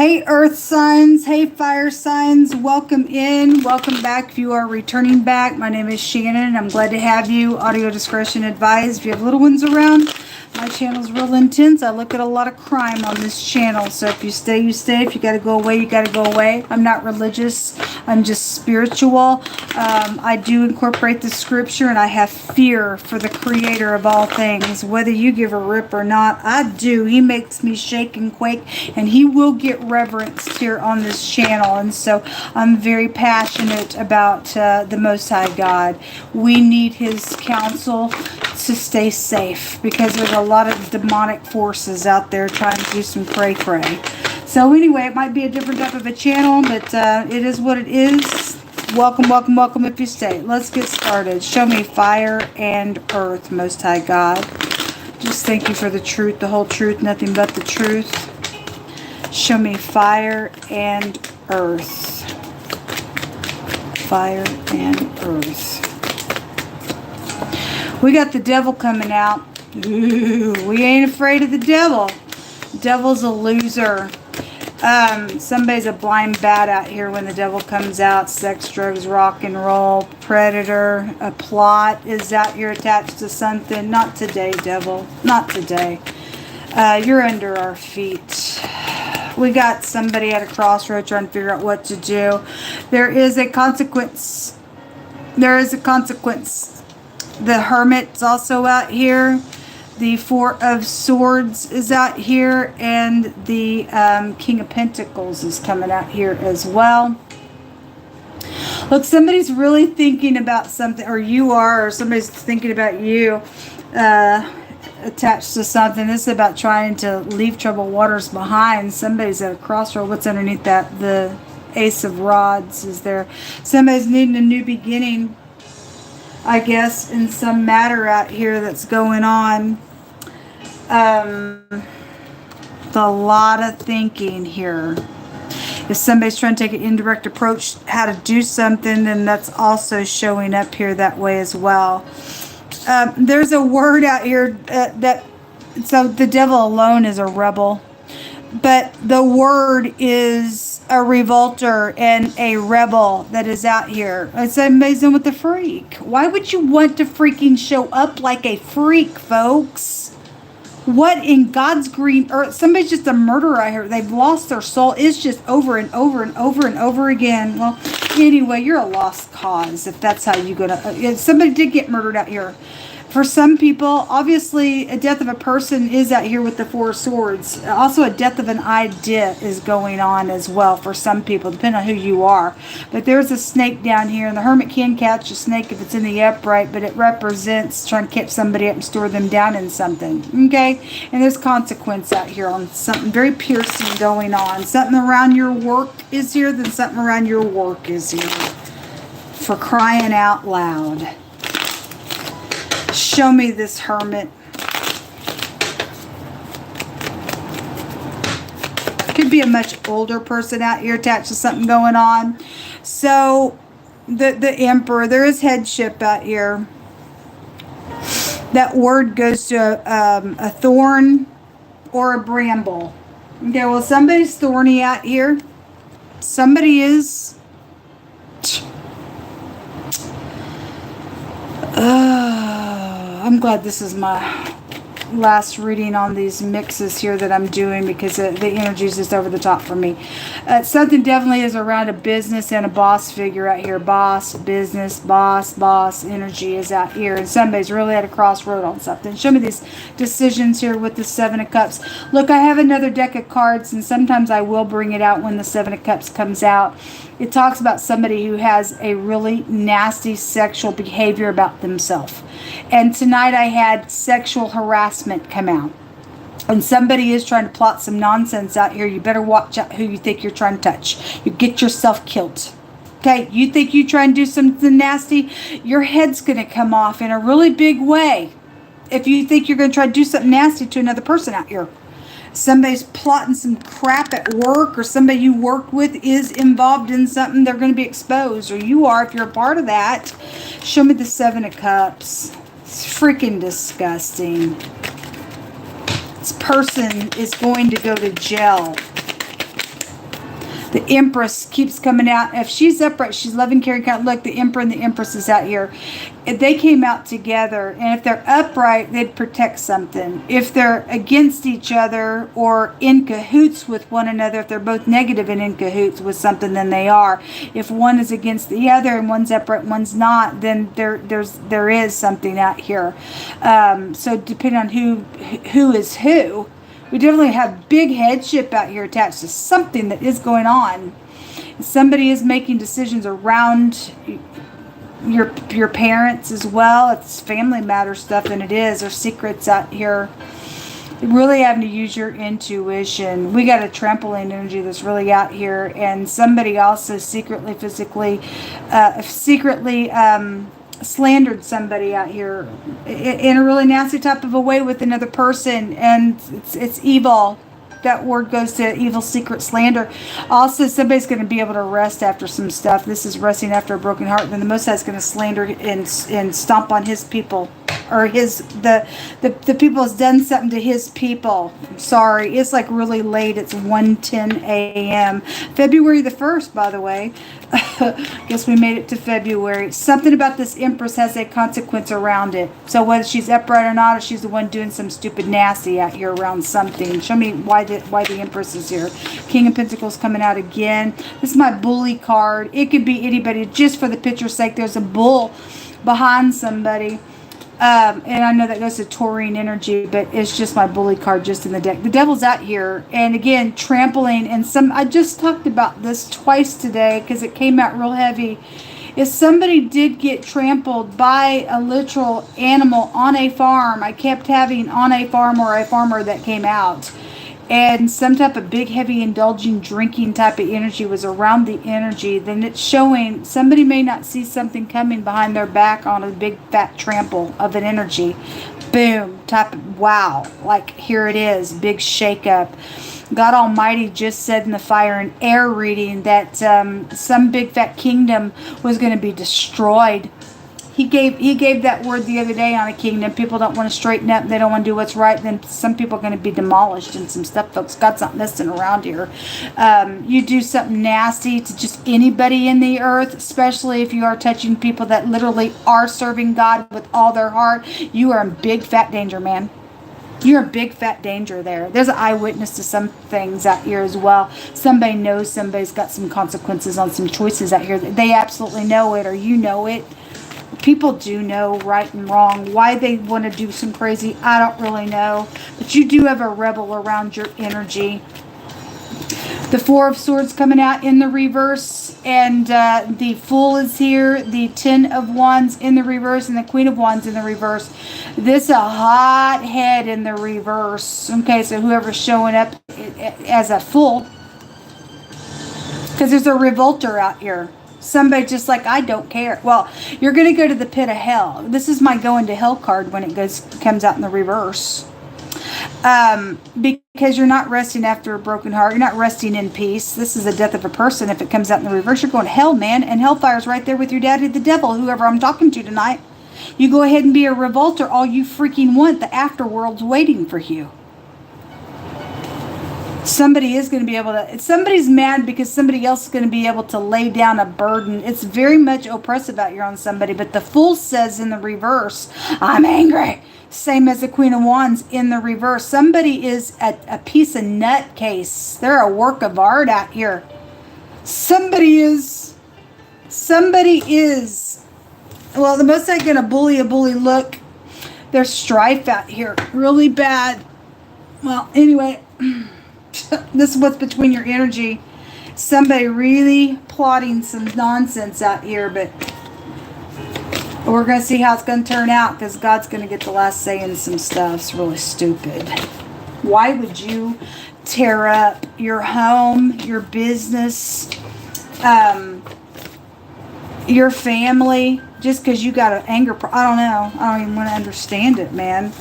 Hey earth signs, hey fire signs, welcome in, welcome back. If you are returning back, my name is Shannon. I'm glad to have you. Audio discretion advised. If you have little ones around, my channel's real intense. I look at a lot of crime on this channel. So if you stay, you stay. If you got to go away, you got to go away. I'm not religious. I'm just spiritual. I do incorporate the scripture, and I have fear for the creator of all things. Whether you give a rip or not, I do. He makes me shake and quake, and he will get reverenced here on this channel. And so I'm very passionate about the Most High God. We need his counsel to stay safe, because there's a lot of demonic forces out there trying to do some cray. So anyway, it might be a different type of a channel, but it is what it is. Welcome, welcome, welcome if you stay. Let's get started. Show me fire and earth, Most High God. Just thank you for the truth, the whole truth, nothing but the truth. Show me fire and earth. Fire and earth. We got the devil coming out. Ooh, we ain't afraid of the devil. Devil's a loser. Somebody's a blind bat out here when the devil comes out. Sex, drugs, rock and roll, predator, a plot is out here attached to something. Not today, devil. Not today. You're under our feet. We got somebody at a crossroad trying to figure out what to do. There is a consequence. There is a consequence. The Hermit's also out here. The Four of Swords is out here. And the King of Pentacles is coming out here as well. Look, somebody's really thinking about something. Or you are. Or somebody's thinking about you. Attached to something. This is about trying to leave troubled waters behind. Somebody's at a crossroad. What's underneath that? The Ace of Rods is there. Somebody's needing a new beginning, I guess, in some matter out here that's going on. A lot of thinking here. If somebody's trying to take an indirect approach how to do something, then that's also showing up here that way as well. There's a word out here so the devil alone is a rebel, but the word is a revolter and a rebel that is out here. It's amazing with the freak. Why would you want to freaking show up like a freak, folks? What in God's green earth? Somebody's just a murderer out here. They've lost their soul. It's just over and over and over and over again. Well, anyway, you're a lost cause if that's how you go to. Somebody did get murdered out here. For some people, obviously, a death of a person is out here with the Four Swords. Also, a death of an idea is going on as well for some people, depending on who you are. But there's a snake down here, and the Hermit can catch a snake if it's in the upright, but it represents trying to catch somebody up and store them down in something. Okay? And there's consequence out here on something very piercing going on. Something around your work is here, then something around your work is here. For crying out loud. Show me this Hermit. Could be a much older person out here attached to something going on. So, the Emperor, there is headship out here. That word goes to a thorn or a bramble. Okay, well, somebody's thorny out here. Somebody is... I'm glad this is my last reading on these mixes here that I'm doing, because the energy is just over the top for me. Something definitely is around a business and a boss figure out here. Boss, business, boss energy is out here. And somebody's really at a crossroad on something. Show me these decisions here with the Seven of Cups. Look, I have another deck of cards, and sometimes I will bring it out when the Seven of Cups comes out. It talks about somebody who has a really nasty sexual behavior about themselves. And tonight I had sexual harassment come out. And somebody is trying to plot some nonsense out here. You better watch out who you think you're trying to touch. You get yourself killed. Okay, you think you try and do something nasty, your head's going to come off in a really big way. If you think you're going to try to do something nasty to another person out here. Somebody's plotting some crap at work, or somebody you worked with is involved in something, they're going to be exposed. Or you are if you're a part of that. Show me the Seven of Cups. It's freaking disgusting. This person is going to go to jail. The Empress keeps coming out. If she's upright, she's loving, caring, kind. Look, the Emperor and the Empress is out here. If they came out together, and if they're upright, they'd protect something. If they're against each other or in cahoots with one another, if they're both negative and in cahoots with something, then they are. If one is against the other and one's upright and one's not, then there is something out here. So depending on who is who, we definitely have big headship out here attached to something that is going on. Somebody is making decisions around your parents as well. It's family matter stuff, and it is. There's secrets out here. You're really having to use your intuition. We got a trampoline energy that's really out here, and somebody also secretly, physically, slandered somebody out here in a really nasty type of a way with another person, and it's evil. That word goes to evil, secret slander. Also, somebody's going to be able to rest after some stuff. This is resting after a broken heart. Then the Most High is going to slander and stomp on his people, or the people has done something to his people. I'm sorry, it's like really late. It's 1:10 a.m. February the 1st, by the way. Guess we made it to February. Something about this Empress has a consequence around it. So whether she's upright or not, or she's the one doing some stupid nasty out here around something. Show me why the Empress is here. King of Pentacles coming out again. This is my bully card. It could be anybody. Just for the picture's sake, there's a bull behind somebody. And I know that goes to taurine energy, but it's just my bully card just in the deck. The Devil's out here, and again, trampling. And I just talked about this twice today because it came out real heavy. If somebody did get trampled by a literal animal on a farm, I kept having on a farm or a farmer that came out. And some type of big, heavy, indulging, drinking type of energy was around the energy, then it's showing somebody may not see something coming behind their back on a big, fat trample of an energy. Boom. Type of, wow. Like, here it is. Big shakeup. God Almighty just said in the fire and air reading that some big, fat kingdom was going to be destroyed. He gave that word the other day on a kingdom. People don't want to straighten up. They don't want to do what's right. Then some people are going to be demolished and some stuff. Folks, God's not messing around here. You do something nasty to just anybody in the earth, especially if you are touching people that literally are serving God with all their heart. You are in big fat danger, man. You're in big fat danger there. There's an eyewitness to some things out here as well. Somebody knows somebody's got some consequences on some choices out here. They absolutely know it, or you know it. People do know right and wrong. Why they want to do some crazy, I don't really know. But you do have a rebel around your energy. The Four of Swords coming out in the reverse. And the Fool is here. The Ten of Wands in the reverse. And the Queen of Wands in the reverse. This a hot head in the reverse. Okay, so whoever's showing up as a fool. Because there's a revolter out here. Somebody just like, I don't care. Well, you're going to go to the pit of hell. This is my going to hell card when it comes out in the reverse. Because you're not resting after a broken heart. You're not resting in peace. This is the death of a person. If it comes out in the reverse, you're going to hell, man. And hellfire's right there with your daddy, the devil, whoever I'm talking to tonight. You go ahead and be a revolter all you freaking want. The afterworld's waiting for you. Somebody is going to be able to, somebody's mad because somebody else is going to be able to lay down a burden. It's very much oppressive out here on somebody, but the Fool says in the reverse, I'm angry. Same as the Queen of Wands in the reverse. Somebody is a piece of nutcase. They're a work of art out here. Somebody is, well, the Most High going to bully a bully. Look, there's strife out here. Really bad. Well, anyway, this is what's between your energy. Somebody really plotting some nonsense out here, but we're going to see how it's going to turn out because God's going to get the last say in some stuff. It's really stupid. Why would you tear up your home, your business, your family, just because you got an anger I don't know. I don't even want to understand it, man.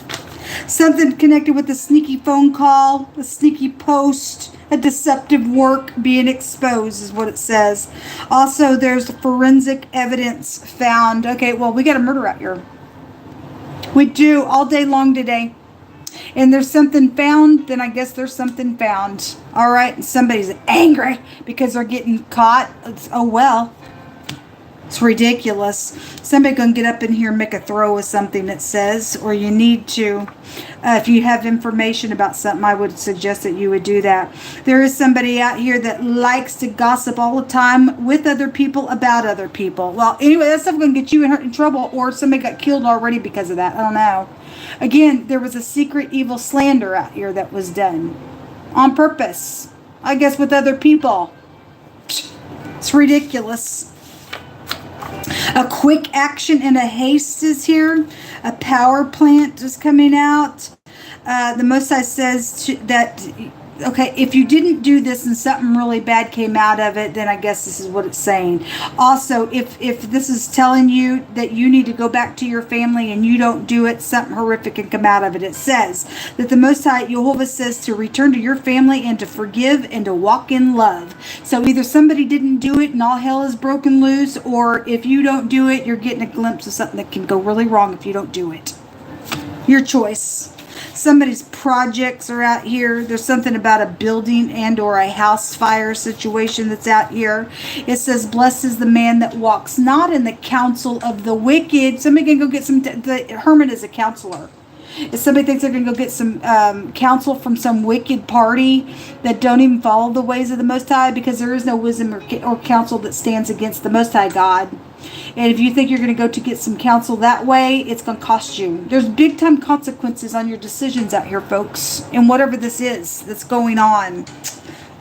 Something connected with a sneaky phone call, a sneaky post, a deceptive work being exposed is what it says. Also, there's forensic evidence found. Okay, well, we got a murder out here. We do all day long today. and there's something found, then I guess there's something found. All right, and somebody's angry because they're getting caught. Oh, well. It's ridiculous. Somebody gonna get up in here and make a throw with something that says, or you need to. If you have information about something, I would suggest that you would do that. There is somebody out here that likes to gossip all the time with other people about other people. Well, anyway, that stuff gonna get you in trouble, or somebody got killed already because of that. I don't know. Again, there was a secret evil slander out here that was done on purpose, I guess, with other people. It's ridiculous. A quick action and a haste is here. A power plant is coming out. The Most High says that, okay, if you didn't do this and something really bad came out of it, then I guess this is what it's saying. Also, if this is telling you that you need to go back to your family and you don't do it, something horrific can come out of it. It says that the Most High, Jehovah, says to return to your family and to forgive and to walk in love. So either somebody didn't do it and all hell is broken loose, or if you don't do it, you're getting a glimpse of something that can go really wrong if you don't do it. Your choice. Somebody's projects are out here. There's something about a building and or a house fire situation that's out here. It says, blessed is the man that walks not in the counsel of the wicked. Somebody can go get some, the hermit is a counselor. If somebody thinks they're going to go get some counsel from some wicked party that don't even follow the ways of the Most High, because there is no wisdom or counsel that stands against the Most High God. And if you think you're going to go to get some counsel that way, it's going to cost you. There's big time consequences on your decisions out here, folks. And whatever this is that's going on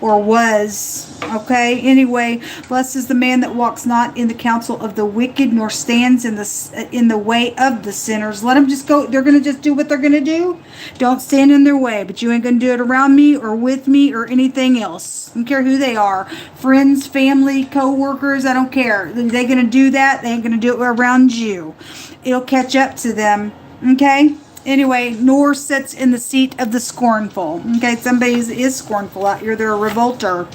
or was. Okay, anyway, blessed is the man that walks not in the counsel of the wicked, nor stands in the way of the sinners. Let them just go. They're going to just do what they're going to do. Don't stand in their way, but you ain't going to do it around me or with me or anything else. I don't care who they are. Friends, family, co-workers, I don't care. They're going to do that. They ain't going to do it around you. It'll catch up to them. Okay? Anyway, nor sits in the seat of the scornful. Okay, somebody is scornful out here. They're a revolter.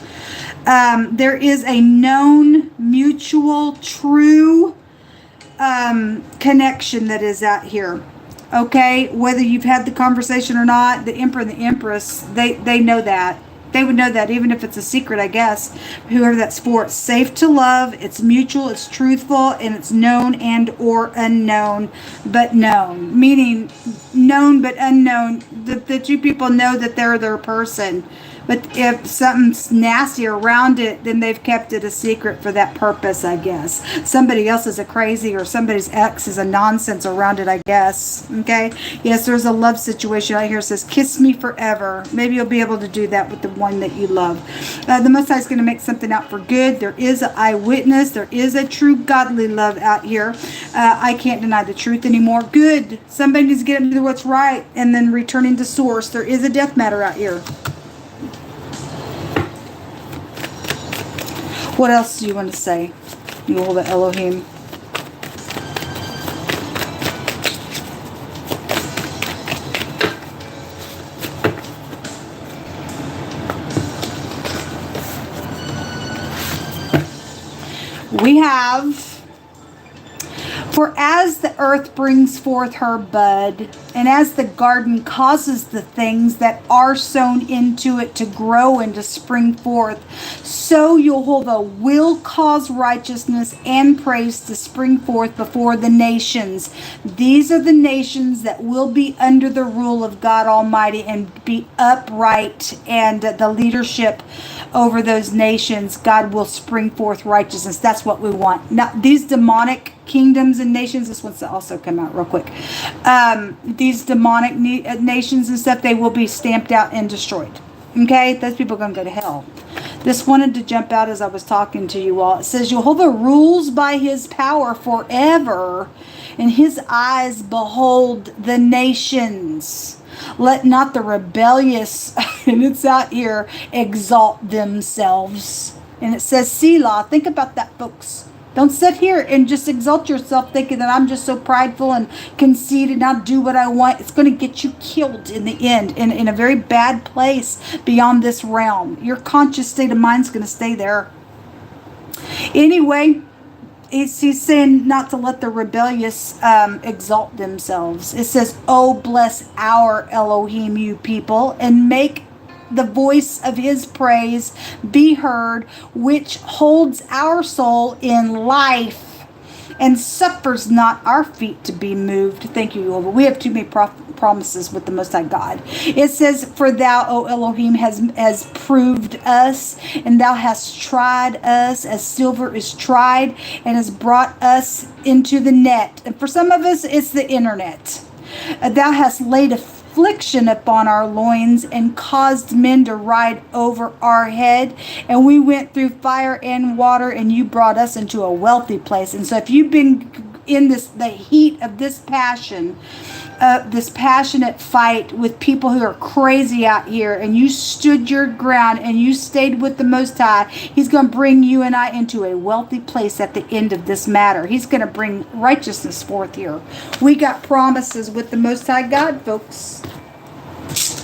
There is a known, mutual, true connection that is out here. Okay, whether you've had the conversation or not, the Emperor and the Empress, they know that. They would know that, even if it's a secret, I guess. Whoever that's for. It's safe to love, it's mutual, it's truthful, and it's known and or unknown, but known. Meaning, known but unknown. The two people know that they're their person. But if something's nasty around it, then they've kept it a secret for that purpose, I guess. Somebody else is a crazy, or somebody's ex is a nonsense around it, I guess. Okay? Yes, there's a love situation out here. It says, kiss me forever. Maybe you'll be able to do that with the one that you love. The Most High is going to make something out for good. There is an eyewitness. There is a true godly love out here. I can't deny the truth anymore. Good. Somebody needs to get into what's right and then returning to source. There is a death matter out here. What else do you want to say, Yehovah Elohim? We have, for as the earth brings forth her bud, and as the garden causes the things that are sown into it to grow and to spring forth, so Jehovah will cause righteousness and praise to spring forth before the nations. These are the nations that will be under the rule of God Almighty and be upright, and the leadership over those nations, God will spring forth righteousness. That's what we want. Now, these demonic kingdoms and nations, this one's also come out real quick. These demonic nations and stuff, they will be stamped out and destroyed. Okay, those people are going to go to hell. This wanted to jump out as I was talking to you all. It says, Jehovah rules by his power forever, and his eyes behold the nations. Let not the rebellious, and it's out here, exalt themselves. And it says, Selah. Think about that, folks. Don't sit here and just exalt yourself thinking that I'm just so prideful and conceited and I'll do what I want. It's going to get you killed in the end, in a very bad place beyond this realm. Your conscious state of mind is going to stay there. Anyway, he's saying not to let the rebellious exalt themselves. It says, oh, bless our Elohim, you people, and make the voice of his praise be heard, which holds our soul in life and suffers not our feet to be moved. Thank you, Lord. We have too many promises with the Most High God. It says, for thou, O Elohim, has proved us, and thou hast tried us as silver is tried, and has brought us into the net. And for some of us, it's the internet. Thou hast laid affliction upon our loins and caused men to ride over our head, and we went through fire and water, and you brought us into a wealthy place. And so if you've been in the heat of this passion, this passionate fight with people who are crazy out here, and you stood your ground and you stayed with the Most High, he's going to bring you and I into a wealthy place at the end of this matter. He's going to bring righteousness forth here. We got promises with the Most High God, folks.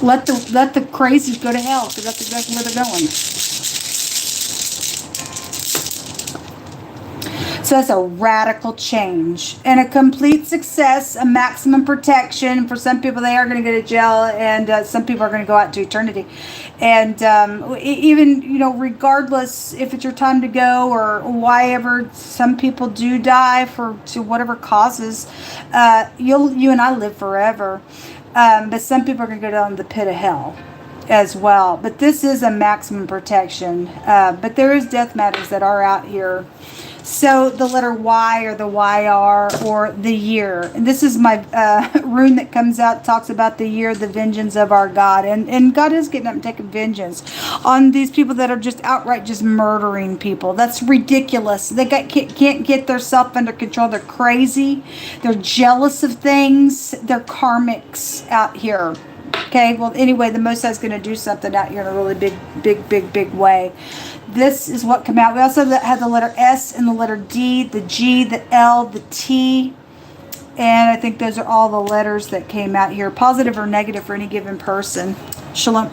Let the crazies go to hell, because that's where they're going. So that's a radical change and a complete success, a maximum protection. For some people, they are going to go to jail, and some people are going to go out to eternity. And even, regardless if it's your time to go or why ever, some people do die to whatever causes. You and I live forever. But some people are going to go down to the pit of hell as well. But this is a maximum protection. But there is death matters that are out here. So the letter Y or the YR or the year. And this is my rune that comes out, talks about the year, the vengeance of our God. And God is getting up and taking vengeance on these people that are just outright just murdering people. That's ridiculous. They can't get their self under control. They're crazy. They're jealous of things. They're karmics out here. Okay, well, anyway, the Most High is going to do something out here in a really big way. This is what come out. We also have the letter S and the letter D, the G, the L, the T. And I think those are all the letters that came out here, positive or negative for any given person. Shalom.